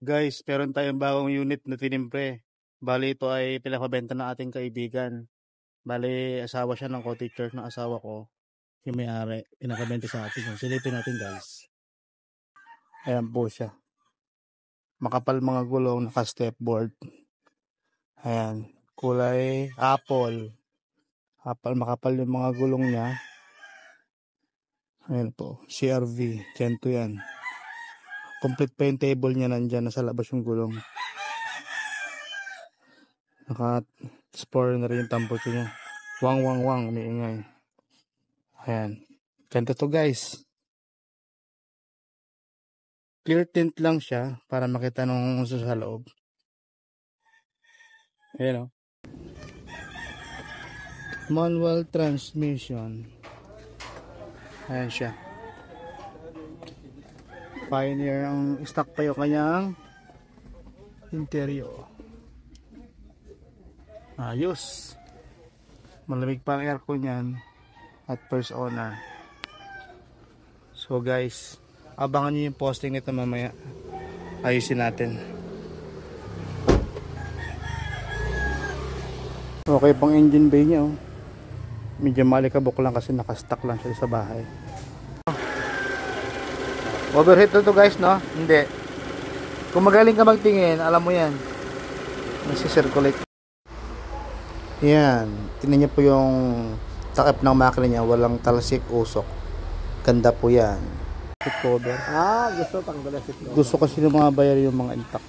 Guys, meron tayong bagong unit na tinimpre. Bali ito ay pinapabenta ng ating kaibigan. Bali asawa siya ng co-teacher ng asawa ko. Yung may-ari, pinakabenta sa atin. Silipin natin guys. Ayan po siya. Makapal mga gulong, naka-stepboard. Ayan, kulay apple. Makapal yung mga gulong niya. Ayan po, CRV, Gento yan. Complete pa yung table niya, nandyan, nasa labas yung gulong. Naka-spore na rin yung tampocho niya. Wang, umiingay. Ayan, Gento to guys. Clear tint lang siya para makita nung sa loob. Ayan o. Manual transmission. Ayan siya. Pioneer ang stock pa yung kanyang interior. Ayos. Malamig pa ang aircon yan at first owner. So guys, abangan nyo yung posting nito mamaya. Ayusin natin. Okay pang engine bay niya oh. Medyo malikabok lang kasi nakastock lang siya sa bahay. Overheat to guys, no? Hindi. Kung magaling ka magtingin, alam mo yan. Nasi-circulate. Yan. Tingnan niyo po yung takip ng makina niya. Walang talsik, usok. Ganda po yan. Seat cover. Gusto tanggalin seat cover. Gusto kasi ng mga bayar yung mga intact.